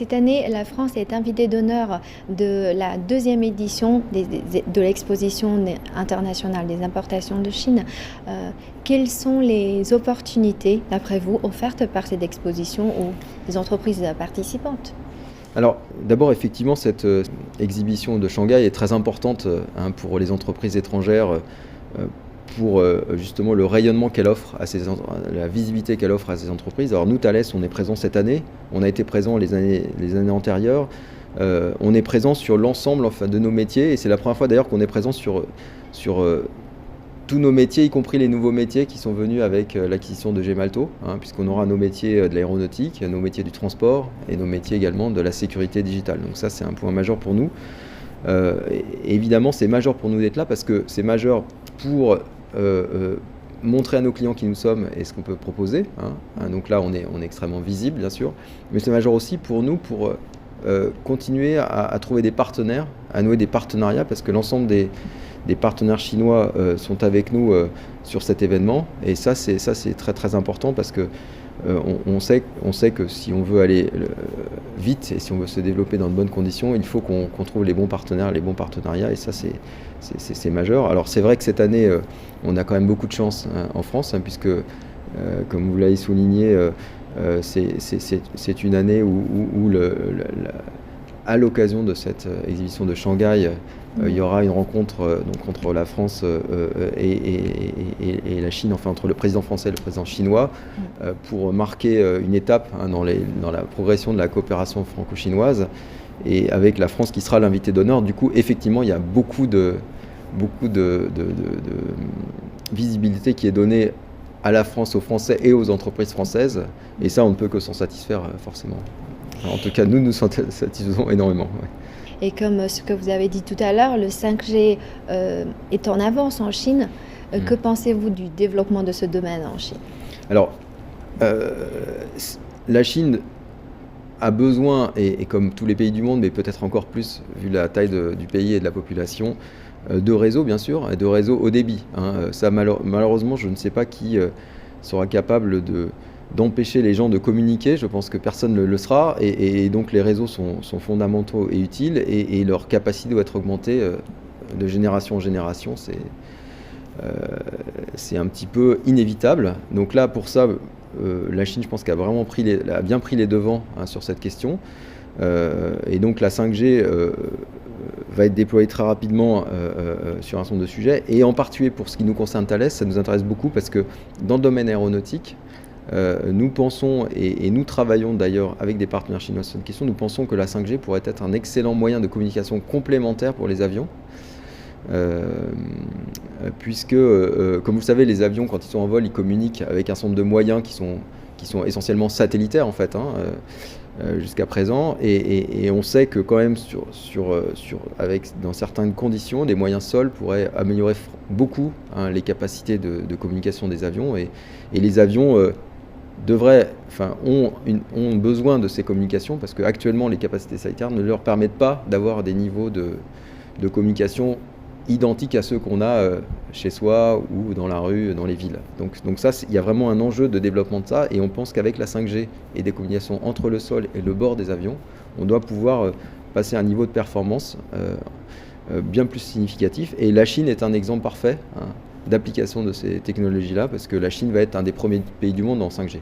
Cette année, la France est invitée d'honneur de la deuxième édition de l'exposition internationale des importations de Chine. Quelles sont les opportunités, d'après vous, offertes par cette exposition aux entreprises participantes? Alors, d'abord, effectivement, cette exhibition de Shanghai est très importante pour les entreprises étrangères, pour justement le rayonnement qu'elle offre, la visibilité qu'elle offre à ces entreprises. Alors nous, Thales, on est présent cette année, on a été présent les années antérieures, on est présent sur l'ensemble de nos métiers, et c'est la première fois d'ailleurs qu'on est présent sur tous nos métiers, y compris les nouveaux métiers qui sont venus avec l'acquisition de Gemalto, puisqu'on aura nos métiers de l'aéronautique, nos métiers du transport et nos métiers également de la sécurité digitale. Donc ça, c'est un point majeur pour nous. Évidemment, c'est majeur pour nous d'être là parce que c'est majeur pour montrer à nos clients qui nous sommes et ce qu'on peut proposer. Donc là, on est extrêmement visible, bien sûr, mais c'est majeur aussi pour nous pour continuer à trouver des partenaires, à nouer des partenariats, parce que l'ensemble des partenaires chinois sont avec nous sur cet événement, et ça c'est très très important parce que on sait que si on veut aller vite et si on veut se développer dans de bonnes conditions, il faut qu'on trouve les bons partenaires, les bons partenariats, et ça c'est majeur. Alors c'est vrai que cette année on a quand même beaucoup de chance en France, puisque comme vous l'avez souligné, c'est une année où à l'occasion de cette exhibition de Shanghai, il y aura une rencontre donc, entre la France et la Chine, enfin entre le président français et le président chinois, pour marquer une étape dans la progression de la coopération franco-chinoise, et avec la France qui sera l'invité d'honneur. Du coup, effectivement, il y a beaucoup de visibilité qui est donnée à la France, aux Français et aux entreprises françaises, et ça, on ne peut que s'en satisfaire forcément. En tout cas, nous satisfaisons énormément. Ouais. Et comme ce que vous avez dit tout à l'heure, le 5G est en avance en Chine. Que pensez-vous du développement de ce domaine en Chine? Alors, la Chine a besoin, et comme tous les pays du monde, mais peut-être encore plus vu la taille du pays et de la population, de réseaux, bien sûr, et de réseaux haut débit. Ça, malheureusement, je ne sais pas qui sera capable d'empêcher les gens de communiquer. Je pense que personne ne le sera, et donc les réseaux sont fondamentaux et utiles, et leur capacité doit être augmentée de génération en génération. C'est un petit peu inévitable. Donc là, pour ça, la Chine, je pense qu'elle a vraiment bien pris les devants sur cette question. Et donc la 5G va être déployée très rapidement sur un certain nombre de sujets. Et en particulier pour ce qui nous concerne Thales, ça nous intéresse beaucoup parce que dans le domaine aéronautique, nous pensons, et nous travaillons d'ailleurs avec des partenaires chinois sur cette question, nous pensons que la 5G pourrait être un excellent moyen de communication complémentaire pour les avions. Puisque, comme vous le savez, les avions, quand ils sont en vol, ils communiquent avec un certain nombre de moyens qui sont essentiellement satellitaires, en fait, jusqu'à présent. Et on sait que quand même, dans certaines conditions, des moyens sols pourraient améliorer beaucoup les capacités de communication des avions. Et les avions ont besoin de ces communications, parce qu'actuellement, les capacités satellitaires ne leur permettent pas d'avoir des niveaux de communication identiques à ceux qu'on a chez soi ou dans la rue, dans les villes. Donc ça, il y a vraiment un enjeu de développement de ça, et on pense qu'avec la 5G et des communications entre le sol et le bord des avions, on doit pouvoir passer à un niveau de performance bien plus significatif. Et la Chine est un exemple parfait d'application de ces technologies-là, parce que la Chine va être un des premiers pays du monde en 5G.